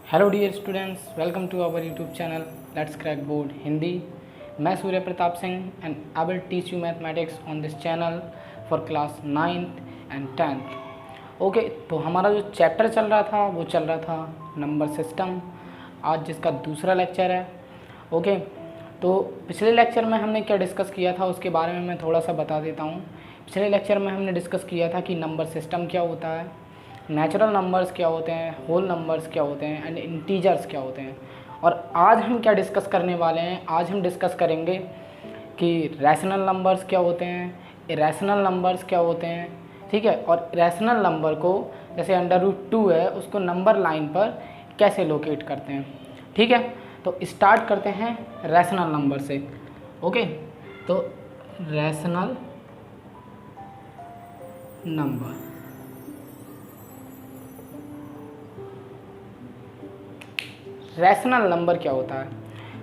Hello dear students, welcome to our YouTube channel let's crack board Hindi. मैं Surya Pratap Singh and I will teach you mathematics on this channel for class 9th and 10th। Okay, तो हमारा जो chapter चल रहा था वो चल रहा था नंबर सिस्टम, आज जिसका दूसरा लेक्चर है। ओके, तो पिछले लेक्चर में हमने क्या डिस्कस किया था उसके बारे में मैं थोड़ा सा बता देता हूँ। पिछले लेक्चर में हमने डिस्कस किया था कि नंबर सिस्टम क्या होता है, नेचुरल नंबर्स क्या होते हैं, होल नंबर्स क्या होते हैं एंड इंटीजर्स क्या होते हैं। और आज हम क्या डिस्कस करने वाले हैं, आज हम डिस्कस करेंगे कि रैशनल नंबर्स क्या होते हैं, इरेशनल नंबर्स क्या होते हैं। ठीक है, और रैशनल नंबर को जैसे √2 है उसको नंबर लाइन पर कैसे लोकेट करते हैं। ठीक है, तो स्टार्ट करते हैं रैशनल नंबर से। ओके, तो रैशनल नंबर, रैशनल नंबर क्या होता है।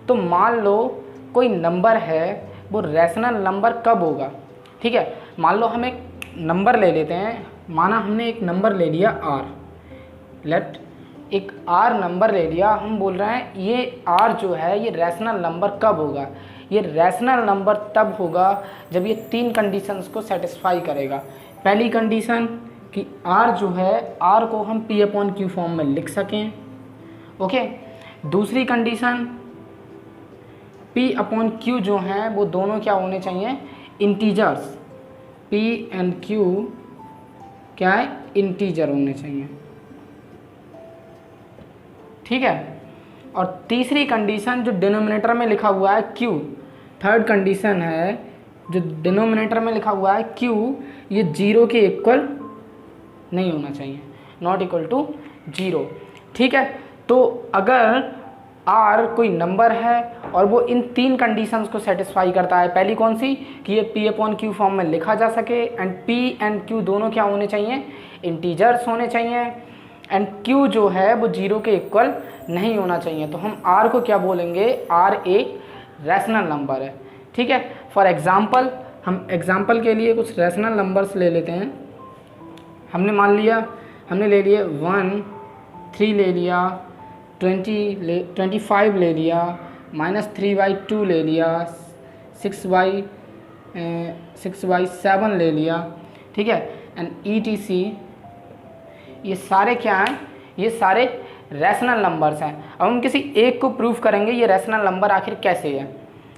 तो मान लो कोई नंबर है, वो रैशनल नंबर कब होगा। ठीक है, मान लो हम एक नंबर ले लेते हैं, माना हमने एक नंबर ले लिया r, लेट एक r नंबर ले लिया। हम बोल रहे हैं ये r जो है ये रैशनल नंबर कब होगा। ये रैशनल नंबर तब होगा जब ये 3 कंडीशंस को सेटिस्फाई करेगा। पहली कंडीशन कि r जो है r को हम p/q फॉर्म में लिख सकें। ओके, दूसरी कंडीशन p/q जो हैं वो दोनों क्या होने चाहिए, इंटीजर्स। p एंड q क्या है, इंटीजर होने चाहिए। ठीक है, और तीसरी कंडीशन जो डिनोमिनेटर में लिखा हुआ है q, थर्ड कंडीशन है जो डिनोमिनेटर में लिखा हुआ है q, ये 0 के इक्वल नहीं होना चाहिए, नॉट इक्वल टू 0। ठीक है, तो अगर r कोई नंबर है और वो इन 3 कंडीशंस को सेटिस्फाई करता है, पहली कौन सी कि ये p/q फॉर्म में लिखा जा सके एंड p एंड q दोनों क्या होने चाहिए, इंटीजर्स होने चाहिए, एंड q जो है वो 0 के इक्वल नहीं होना चाहिए, तो हम r को क्या बोलेंगे, r एक रैशनल नंबर है। ठीक है, फॉर एग्जांपल हम एग्जांपल के लिए कुछ रैशनल नंबर्स ले लेते हैं। हमने मान लिया, हमने ले लिए 1, 3 ले लिया, 25 ले लिया, -3/2 ले लिया, 6/7 ले लिया। ठीक है, एंड ETC, ये सारे क्या हैं, ये सारे रैशनल नंबर्स हैं। अब हम किसी एक को प्रूव करेंगे ये रैशनल नंबर आखिर कैसे है।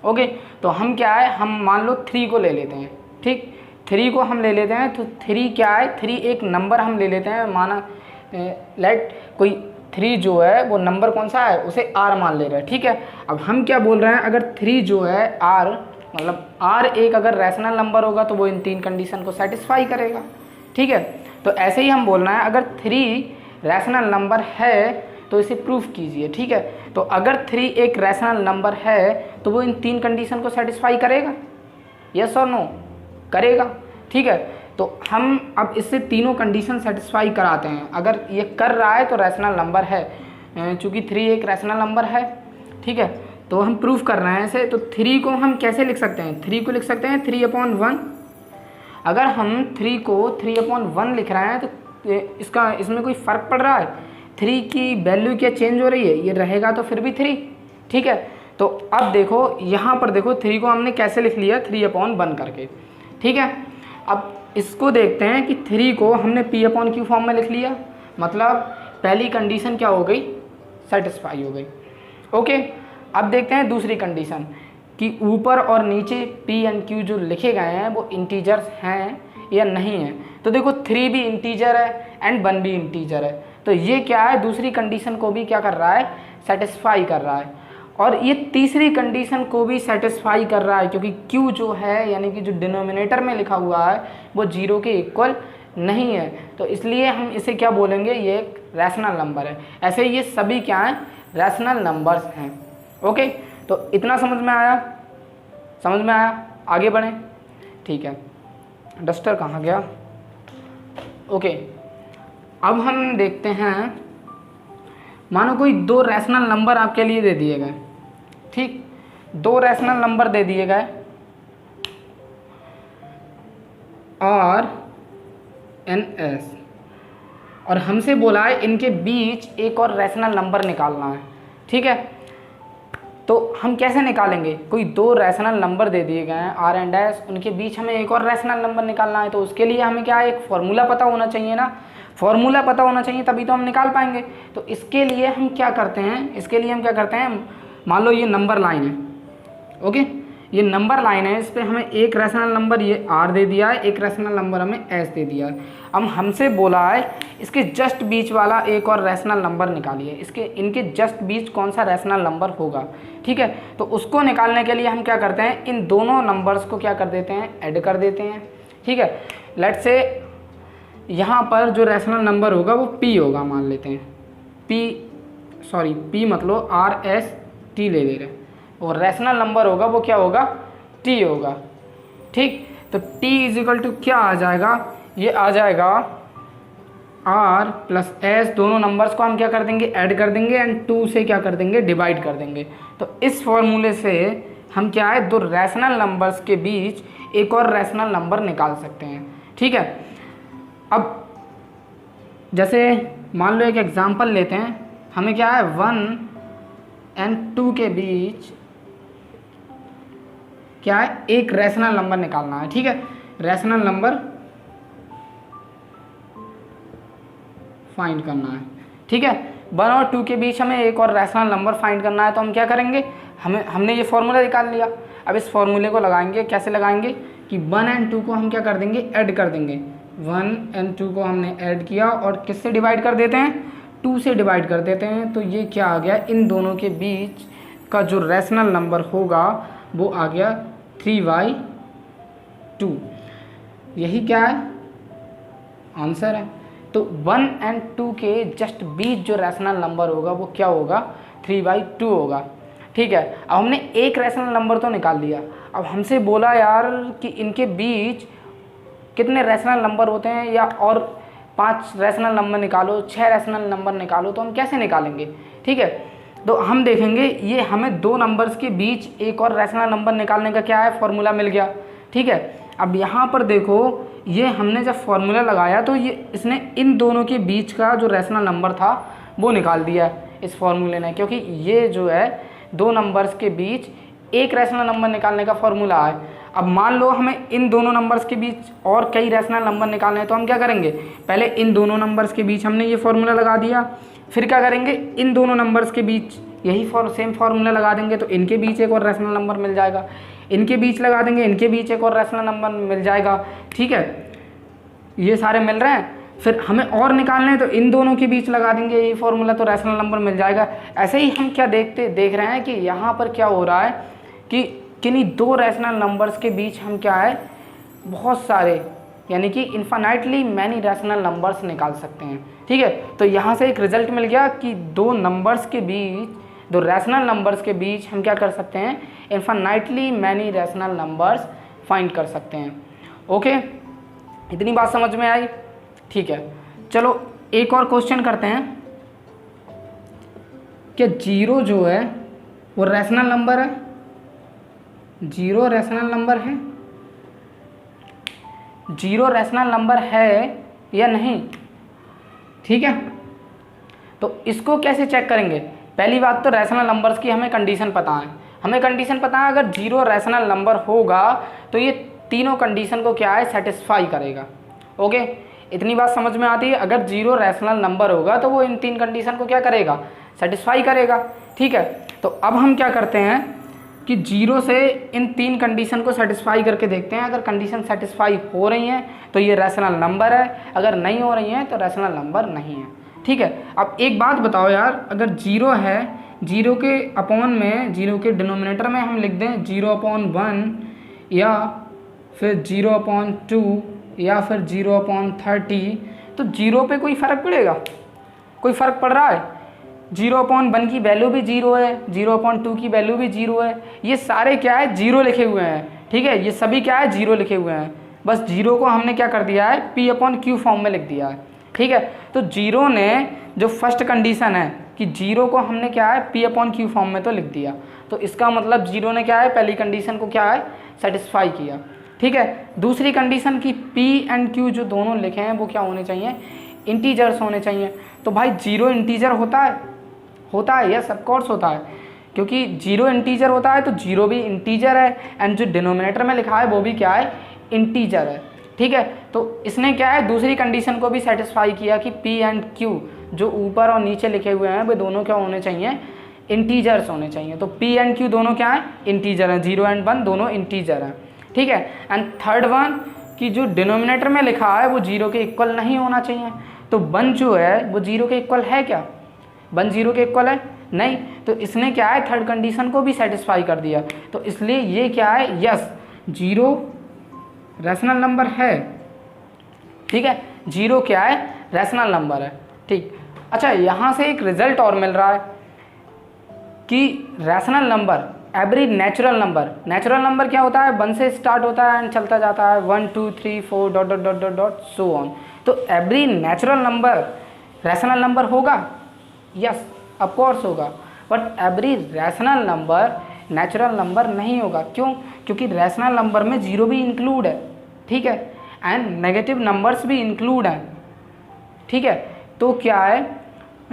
ओके, तो हम क्या है, हम मान लो 3 को ले लेते हैं। ठीक, 3 को हम ले लेते हैं, तो 3 क्या है, 3 एक नंबर हम ले लेते हैं। माना लेट कोई 3 जो है वो नंबर कौन सा है, उसे r मान ले रहे हैं। ठीक है, अब हम क्या बोल रहे हैं, अगर 3 जो है r, मतलब r एक अगर रैशनल नंबर होगा तो वो इन 3 कंडीशन को सेटिस्फाई करेगा। ठीक है, तो ऐसे ही हम बोलना है अगर 3 रैशनल नंबर है तो इसे प्रूफ कीजिए। ठीक है, तो अगर 3 एक रैशनल नंबर है तो वो इन 3 कंडीशन को सेटिस्फाई करेगा, यस और नो, करेगा। ठीक है, तो हम अब इससे तीनों कंडीशन सेटिस्फाई कराते हैं। अगर ये कर रहा है तो रैशनल नंबर है, चूँकि 3 एक रैशनल नंबर है। ठीक है, तो हम प्रूफ कर रहे हैं ऐसे। तो 3 को हम कैसे लिख सकते हैं, 3 को लिख सकते हैं 3/1। अगर हम 3 को 3/1 लिख रहे हैं तो इसमें कोई फ़र्क पड़ रहा है, 3 की वैल्यू क्या चेंज हो रही है, ये रहेगा तो फिर भी 3। ठीक है, तो अब देखो यहाँ पर देखो 3 को हमने कैसे लिख लिया, 3/1 करके। ठीक है, अब इसको देखते हैं कि 3 को हमने p/q फॉर्म में लिख लिया, मतलब पहली कंडीशन क्या हो गई, सेटिस्फाई हो गई। ओके, अब देखते हैं दूसरी कंडीशन कि ऊपर और नीचे p एंड q जो लिखे गए हैं वो इंटीजर्स हैं या नहीं है। तो देखो 3 भी इंटीजर है एंड 1 भी इंटीजर है, तो ये क्या है, दूसरी कंडीशन को भी क्या कर रहा है, सेटिस्फाई कर रहा है। और ये तीसरी कंडीशन को भी सेटिस्फाई कर रहा है, क्योंकि q जो है यानी कि जो डिनोमिनेटर में लिखा हुआ है वो 0 के इक्वल नहीं है, तो इसलिए हम इसे क्या बोलेंगे, ये एक रैशनल नंबर है। ऐसे ये सभी क्या हैं, रैशनल नंबर्स हैं। ओके, तो इतना समझ में आया, समझ में आया, आगे बढ़ें। ठीक है, डस्टर कहाँ गया। ओके, अब हम देखते हैं, मानो कोई 2 रैशनल नंबर आपके लिए दे दिए गए। ठीक, 2 रैशनल नंबर दे दिए गए R and S। और हमसे बोला है इनके बीच एक और रैशनल नंबर निकालना है। ठीक है, तो हम कैसे निकालेंगे? कोई दो रैशनल नंबर दे दिए गए हैं आर एंड एस, उनके बीच हमें एक और रैशनल नंबर निकालना है। तो उसके लिए हमें क्या है, एक फॉर्मूला पता होना चाहिए ना, फॉर्मूला पता होना चाहिए तभी तो हम निकाल पाएंगे। तो इसके लिए हम क्या करते हैं, मान लो ये नंबर लाइन है, ओके, ये नंबर लाइन है, इस पर हमें एक रैशनल नंबर ये आर दे दिया है, एक रैशनल नंबर हमें एस दे दिया है। अब हमसे बोला है इसके जस्ट बीच वाला एक और रैशनल नंबर निकालिए, इनके जस्ट बीच कौन सा रैशनल नंबर होगा। ठीक है, तो उसको निकालने के लिए हम क्या करते हैं, इन दोनों नंबर्स को क्या कर देते हैं, ऐड कर देते हैं। ठीक है, लेट्स से यहाँ पर जो रैशनल नंबर होगा वो p होगा, मान लेते हैं p मतलब आर एस टी ले रहे हैं, और रैशनल नंबर होगा वो क्या होगा, t होगा। ठीक, तो t इज इक्वल टू क्या आ जाएगा, ये आ जाएगा r प्लस एस, दोनों नंबर्स को हम क्या कर देंगे, ऐड कर देंगे एंड 2 से क्या कर देंगे, डिवाइड कर देंगे। तो इस फॉर्मूले से हम क्या है, दो रैशनल नंबर्स के बीच एक और रैशनल नंबर निकाल सकते हैं। ठीक है, अब जैसे मान लो एक एग्जांपल लेते हैं, हमें क्या है 1 एंड 2 के बीच क्या है, एक रैशनल नंबर निकालना है। ठीक है, रैशनल नंबर फाइंड करना है। ठीक है, 1 और 2 के बीच हमें एक और रैशनल नंबर फाइंड करना है। तो हम क्या करेंगे, हमने ये फॉर्मूला निकाल लिया, अब इस फॉर्मूले को लगाएंगे। कैसे लगाएंगे कि 1 एंड 2 को हम क्या कर देंगे, ऐड कर देंगे। 1 एंड 2 को हमने ऐड किया और किससे डिवाइड कर देते हैं, 2 से डिवाइड कर देते हैं। तो ये क्या आ गया, इन दोनों के बीच का जो रैशनल नंबर होगा वो आ गया 3/2। यही क्या है, आंसर है। तो 1 एंड 2 के जस्ट बीच जो रैशनल नंबर होगा वो क्या होगा, 3/2 होगा। ठीक है, अब हमने एक रैशनल नंबर तो निकाल लिया, अब हमसे बोला यार कि इनके बीच कितने रैशनल नंबर होते हैं, या और 5 रैशनल नंबर निकालो, 6 रैशनल नंबर निकालो। तो हम कैसे निकालेंगे? ठीक है, तो हम देखेंगे ये हमें दो नंबर्स के बीच एक और रैशनल नंबर निकालने का क्या है, फॉर्मूला मिल गया। ठीक है, अब यहाँ पर देखो, ये हमने जब फॉर्मूला लगाया तो ये इसने इन दोनों के बीच का जो रैशनल नंबर था वो निकाल दिया इस फॉर्मूले ने, क्योंकि ये जो है दो नंबर्स के बीच एक रैशनल नंबर निकालने का फॉर्मूला है। अब मान लो हमें इन दोनों नंबर्स के बीच और कई रैशनल नंबर निकालने हैं, तो हम क्या करेंगे, पहले इन दोनों नंबर्स के बीच हमने ये फॉर्मूला लगा दिया, फिर क्या करेंगे, इन दोनों नंबर्स के बीच यही सेम फार्मूला लगा देंगे, तो इनके बीच एक और रैशनल नंबर मिल जाएगा, इनके बीच लगा देंगे, इनके बीच एक और रैशनल नंबर मिल जाएगा। ठीक है, ये सारे मिल रहे हैं, फिर हमें और निकालने हैं तो इन दोनों के बीच लगा देंगे ये फार्मूला, तो रैशनल नंबर मिल जाएगा। ऐसे ही हम क्या देख रहे हैं कि यहाँ पर क्या हो रहा है कि किन्हीं दो रैशनल नंबर्स के बीच हम क्या है, बहुत सारे यानी कि इन्फिनाइटली मैनी रैशनल नंबर्स निकाल सकते हैं। ठीक है, तो यहाँ से एक रिजल्ट मिल गया कि दो नंबर्स के बीच, दो रैशनल नंबर्स के बीच हम क्या कर सकते हैं, infinitely many rational numbers find कर सकते हैं। ओके, इतनी बात समझ में आई? ठीक है, चलो एक और क्वेश्चन करते हैं। क्या 0 जो है वो रैशनल नंबर है? 0 रैशनल नंबर है? 0 रैशनल नंबर है या नहीं? ठीक है, तो इसको कैसे चेक करेंगे? पहली बात तो रैशनल नंबर्स की हमें कंडीशन पता है, अगर 0 रैशनल नंबर होगा तो ये तीनों कंडीशन को क्या है, सेटिस्फाई करेगा। ओके, इतनी बात समझ में आती है? अगर 0 रैशनल नंबर होगा तो वो इन तीन कंडीशन को क्या करेगा, सेटिस्फाई करेगा। ठीक है, तो अब हम क्या करते हैं कि 0 से इन तीन कंडीशन को सेटिस्फाई करके देखते हैं। अगर कंडीशन सेटिस्फाई हो रही हैं तो ये रैशनल नंबर है, अगर नहीं हो रही हैं तो रैशनल नंबर नहीं है। ठीक है, अब एक बात बताओ यार, अगर 0 है, 0 के अपॉन में, 0 के डिनोमिनेटर में हम लिख दें 0/1 या फिर 0/2 या फिर 0/30, तो 0 पे कोई फ़र्क पड़ेगा? कोई फ़र्क पड़ रहा है? 0/1 की वैल्यू भी 0 है, 0/2 की वैल्यू भी 0 है, ये सारे क्या है, 0 लिखे हुए हैं। ठीक है, ये सभी क्या है, 0 लिखे हुए हैं, बस 0 को हमने क्या कर दिया है, P/Q फॉर्म में लिख दिया है। ठीक है, तो 0 ने जो फर्स्ट कंडीशन है कि 0 को हमने क्या है, P/Q फॉर्म में तो लिख दिया, तो इसका मतलब 0 ने क्या है, पहली कंडीशन को क्या है, सेटिस्फाई किया। ठीक है, दूसरी कंडीशन की P एंड Q जो दोनों लिखे हैं वो क्या होने चाहिए, इंटीजर्स होने चाहिए। तो भाई 0 इंटीजर होता है यस ऑफ कोर्स होता है, क्योंकि 0 इंटीजर होता है तो 0 भी इंटीजर है, एंड जो डिनोमिनेटर में लिखा है वो भी क्या है, इंटीजर है। ठीक है, तो इसने क्या है, दूसरी कंडीशन को भी सेटिस्फाई किया कि P एंड Q जो ऊपर और नीचे लिखे हुए हैं वो दोनों क्या होने चाहिए, इंटीजर्स होने चाहिए। तो P एंड Q दोनों क्या है, इंटीजर हैं, 0 एंड 1 दोनों इंटीजर हैं। ठीक है, एंड थर्ड वन कि जो डिनोमिनेटर में लिखा है वो 0 के इक्वल नहीं होना चाहिए। तो 1 जो है वो 0 के इक्वल है क्या, 1 0 के इक्वल है नहीं, तो इसने क्या है, थर्ड कंडीशन को भी सेटिस्फाई कर दिया। तो इसलिए ये क्या है, यस 0 रैशनल नंबर है। ठीक है, 0 क्या है, रैशनल नंबर है। ठीक, अच्छा यहाँ से एक रिजल्ट और मिल रहा है कि rational number every natural number क्या होता है, 1 से स्टार्ट होता है एंड चलता जाता है 1 2 3 4 dot dot dot dot dot so on. तो every natural number rational number होगा, यस ऑफ कोर्स होगा, but every rational number natural number नहीं होगा। क्यों, क्योंकि रैशनल नंबर में 0 भी इंक्लूड है। ठीक है, एंड नेगेटिव नंबर्स भी इंक्लूड हैं। ठीक है, तो क्या है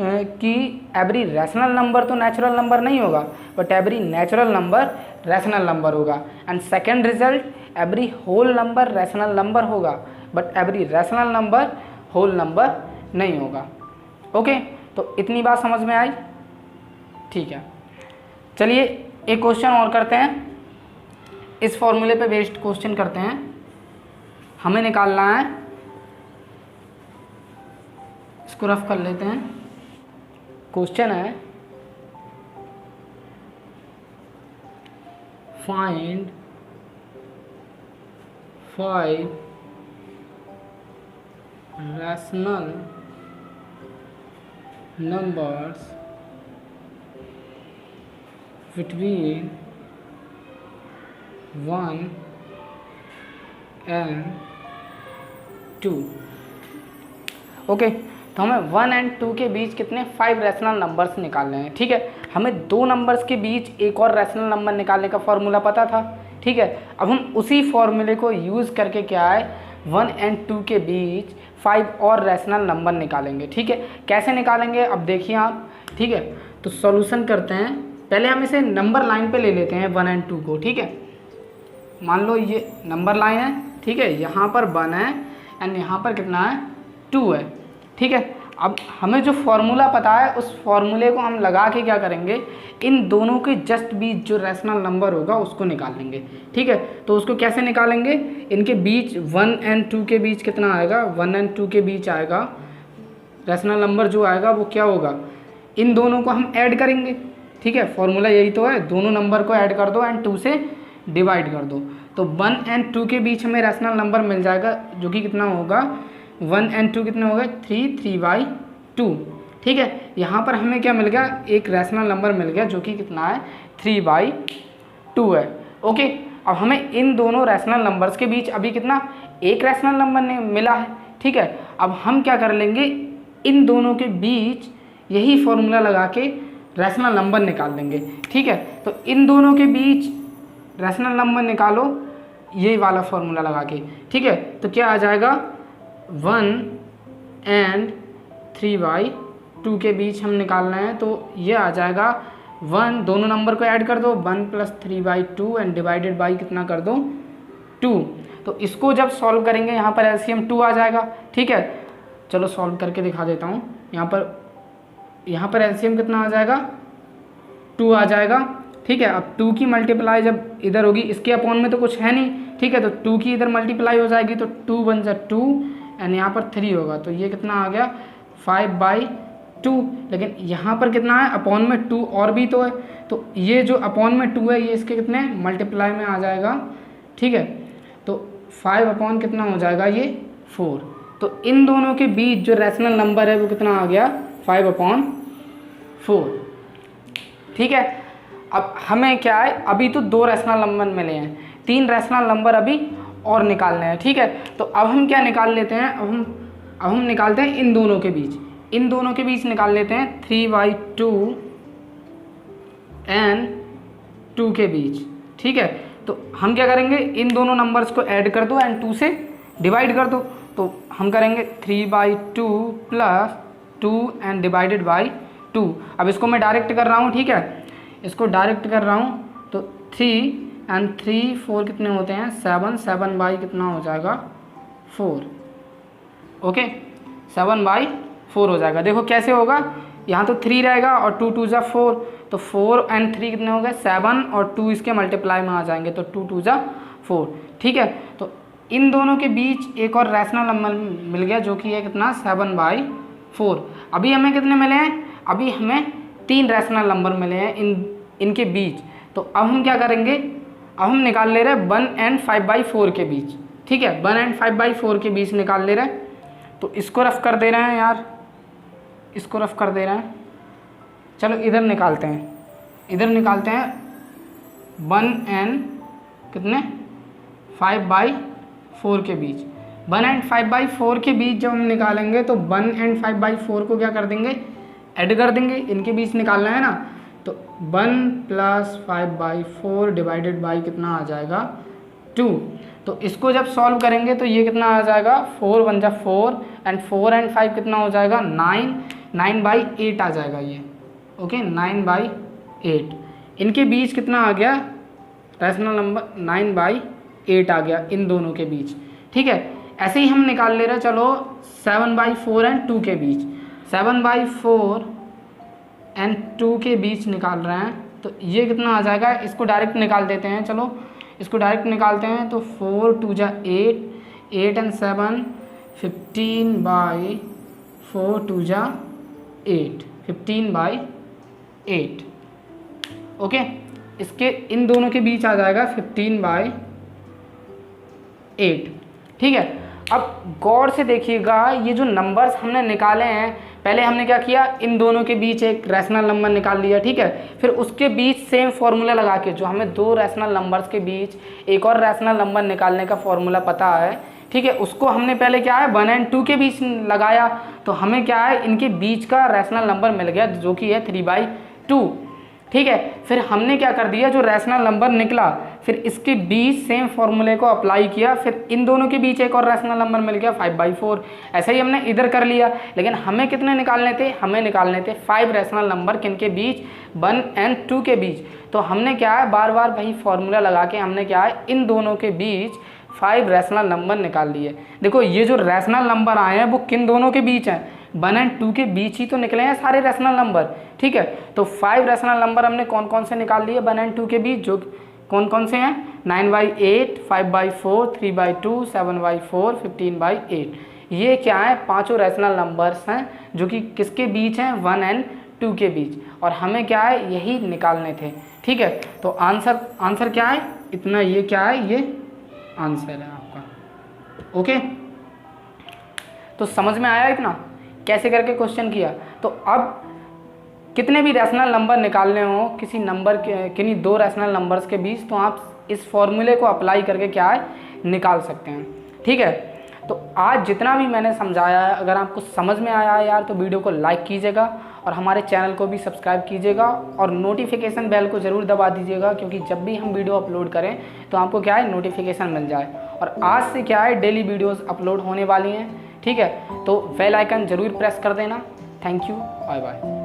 कि एवरी रैशनल नंबर तो नेचुरल नंबर नहीं होगा, but every natural number rational number होगा। And second result, every whole number rational number होगा, but every rational number whole number नहीं होगा। ओके, तो इतनी बात समझ में आई। ठीक है, चलिए एक क्वेश्चन और करते हैं, इस फॉर्मूले पे बेस्ड क्वेश्चन करते हैं। हमें निकालना है, इसको रफ कर लेते हैं। क्वेश्चन है find 5 rational numbers between 1 and 2। Okay, तो हमें 1 एंड 2 के बीच कितने 5 रैशनल नंबर्स निकालने हैं। ठीक है, हमें 2 नंबर्स के बीच एक और रैशनल नंबर निकालने का फॉर्मूला पता था। ठीक है, अब हम उसी फॉर्मूले को यूज़ करके क्या है, 1 एंड 2 के बीच 5 और रैशनल नंबर निकालेंगे। ठीक है, कैसे निकालेंगे अब देखिए आप। ठीक है, तो सॉल्यूशन करते हैं। पहले हम इसे नंबर लाइन पे ले लेते हैं 1 एंड 2 को। ठीक है, मान लो ये नंबर लाइन है। ठीक है, यहाँ पर 1 है एंड यहाँ पर कितना है, 2 है। ठीक है, अब हमें जो फॉर्मूला पता है उस फॉर्मूले को हम लगा के क्या करेंगे, इन दोनों के जस्ट बीच जो रैशनल नंबर होगा उसको निकाल लेंगे। ठीक है, तो उसको कैसे निकालेंगे, इनके बीच 1 एंड 2 के बीच कितना आएगा, 1 एंड 2 के बीच आएगा रैशनल नंबर जो आएगा वो क्या होगा, इन दोनों को हम ऐड करेंगे। ठीक है, फॉर्मूला यही तो है, दोनों नंबर को ऐड कर दो एंड 2 से डिवाइड कर दो। तो 1 एंड 2 के बीच हमें रैशनल नंबर मिल जाएगा जो कि कितना होगा, 1 एंड 2 कितने हो गए, 3/2। ठीक है, यहाँ पर हमें क्या मिल गया, एक रैशनल नंबर मिल गया जो कि कितना है, 3/2 है। ओके, अब हमें इन दोनों रैशनल नंबर्स के बीच अभी कितना, एक रैशनल नंबर ने मिला है। ठीक है, अब हम क्या कर लेंगे, इन दोनों के बीच यही फॉर्मूला लगा के रैशनल नंबर निकाल लेंगे। ठीक है, तो इन दोनों के बीच रैशनल नंबर निकालो ये वाला फॉर्मूला लगा के। ठीक है, तो क्या आ जाएगा, 1 एंड 3/2 के बीच हम निकालना है, तो ये आ जाएगा 1, दोनों नंबर को ऐड कर दो, 1 + 3/2 एंड डिवाइडेड बाई कितना कर दो, 2। तो इसको जब सॉल्व करेंगे यहाँ पर एलसीएम 2 आ जाएगा। ठीक है, चलो सॉल्व करके दिखा देता हूँ। यहाँ पर एलसीएम कितना आ जाएगा, 2 आ जाएगा। ठीक है, अब 2 की मल्टीप्लाई जब इधर होगी, इसके अपॉन में तो कुछ है नहीं। ठीक है, तो 2 की इधर मल्टीप्लाई हो जाएगी, तो 2 × 1 = 2 एंड यहाँ पर 3 होगा, तो ये कितना आ गया, 5/2। लेकिन यहाँ पर कितना है, अपॉन में 2 और भी तो है, तो ये जो अपॉन में 2 है ये इसके कितने मल्टीप्लाई में आ जाएगा। ठीक है, तो 5 अपॉन कितना हो जाएगा, ये 4। तो इन दोनों के बीच जो रैशनल नंबर है वो कितना आ गया, 5/4। ठीक है, अब हमें क्या है, अभी तो 2 रैशनल नंबर मिले हैं, 3 रैशनल नंबर अभी और निकालने हैं। ठीक है, तो अब हम क्या निकाल लेते हैं, अब हम निकालते हैं इन दोनों के बीच निकाल लेते हैं 3/2 एंड 2 के बीच। ठीक है, तो हम क्या करेंगे, इन दोनों नंबर्स को ऐड कर दो एंड 2 से डिवाइड कर दो। तो हम करेंगे 3/2 प्लस 2 एंड डिवाइडेड बाई 2। अब इसको मैं डायरेक्ट कर रहा हूँ, ठीक है, इसको डायरेक्ट कर रहा हूँ। तो 3 एंड 3 4 कितने होते हैं 7, 7 बाई कितना हो जाएगा 4। ओके 7/4 हो जाएगा। देखो कैसे होगा, यहाँ तो 3 रहेगा और 2 2 जा 4, तो 4 एंड 3 कितने हो गए 7 और 2 इसके मल्टीप्लाई में आ जाएंगे, तो 2 2 जा 4। ठीक है, तो इन दोनों के बीच एक और रैशनल नंबर मिल गया जो कि है कितना 7/4। अभी हमें कितने मिले हैं, अभी हमें 3 रैशनल नंबर मिले हैं इनके बीच। तो अब हम क्या करेंगे, अब हम निकाल ले रहे हैं 1 एंड 5/4 के बीच। ठीक है, 1 एंड 5/4 के बीच निकाल ले रहे हैं। तो इसको रफ कर दे रहे हैं यार, इसको रफ कर दे रहे हैं। चलो इधर निकालते हैं, इधर निकालते हैं 1 एंड कितने 5/4 के बीच। 1 एंड 5/4 के बीच जब हम निकालेंगे तो 1 एंड 5/4 को क्या कर देंगे, ऐड कर देंगे, इनके बीच निकालना है ना। तो 1 प्लस 5/4 डिवाइडेड बाई कितना आ जाएगा 2। तो इसको जब सॉल्व करेंगे तो ये कितना आ जाएगा 4 1 जा 4 एंड 4 एंड 5 कितना हो जाएगा 9, 9/8 आ जाएगा ये। ओके 9/8 इनके बीच कितना आ गया रैशनल नंबर 9/8 आ गया इन दोनों के बीच। ठीक है, ऐसे ही हम निकाल ले रहे हैं। चलो 7/4 एंड 2 के बीच, 7/4 एंड 2 के बीच निकाल रहे हैं। तो ये कितना आ जाएगा, इसको डायरेक्ट निकाल देते हैं। चलो इसको डायरेक्ट निकालते हैं। तो 4 2 जा 8, 8 एंड 7 15/4 2 जा 8, 15/8। ओके, इसके इन दोनों के बीच आ जाएगा 15/8। ठीक है, अब गौर से देखिएगा, ये जो नंबर्स हमने निकाले हैं, पहले हमने क्या किया, इन दोनों के बीच एक रैशनल नंबर निकाल लिया। ठीक है, फिर उसके बीच सेम फॉर्मूला लगा के, जो हमें 2 रैशनल नंबर्स के बीच एक और रैशनल नंबर निकालने का फॉर्मूला पता है, ठीक है, उसको हमने पहले क्या है 1 एंड 2 के बीच लगाया। तो हमें क्या है, इनके बीच का रैशनल नंबर मिल गया जो कि है 3/2। ठीक है, फिर हमने क्या कर दिया, जो रैशनल नंबर निकला फिर इसके बीच सेम फॉर्मूले को अप्लाई किया, फिर इन दोनों के बीच एक और रैशनल नंबर मिल गया 5/4। ऐसा ही हमने इधर कर लिया। लेकिन हमें कितने निकालने थे, हमें निकालने थे 5 रैशनल नंबर, किनके बीच 1 एंड 2 के बीच। तो हमने क्या है, बार बार वही फॉर्मूला लगा के हमने क्या है, इन दोनों के बीच 5 रैशनल नंबर निकाल लिए। देखो ये जो रैशनल नंबर आए हैं वो किन दोनों के बीच हैं, 1 एंड 2 के बीच ही तो निकले हैं सारे रैशनल नंबर। ठीक है, तो 5 रैशनल नंबर हमने कौन कौन से निकाल लिए 1 एंड 2 के बीच, जो कौन कौन से हैं 9/8, 5/4, 3/2, 7/4, 15/8। ये क्या है, 5 रैशनल नंबर्स हैं जो कि किसके बीच हैं 1 एंड 2 के बीच, और हमें क्या है यही निकालने थे। ठीक है, तो आंसर क्या है इतना, ये क्या है, ये आंसर है आपका। ओके, तो समझ में आया इतना कैसे करके क्वेश्चन किया। तो अब कितने भी रैशनल नंबर निकालने हो किसी नंबर के, किन्हीं 2 रैशनल नंबर्स के बीच, तो आप इस फॉर्मूले को अप्लाई करके क्या है निकाल सकते हैं। ठीक है, तो आज जितना भी मैंने समझाया है, अगर आपको समझ में आया है यार, तो वीडियो को लाइक कीजिएगा और हमारे चैनल को भी सब्सक्राइब कीजिएगा और नोटिफिकेशन बेल को ज़रूर दबा दीजिएगा, क्योंकि जब भी हम वीडियो अपलोड करें तो आपको क्या है नोटिफिकेशन मिल जाए। और आज से क्या है डेली वीडियोज़ अपलोड होने वाली हैं। ठीक है, तो बेल आइकन ज़रूर प्रेस कर देना। Thank you, bye bye.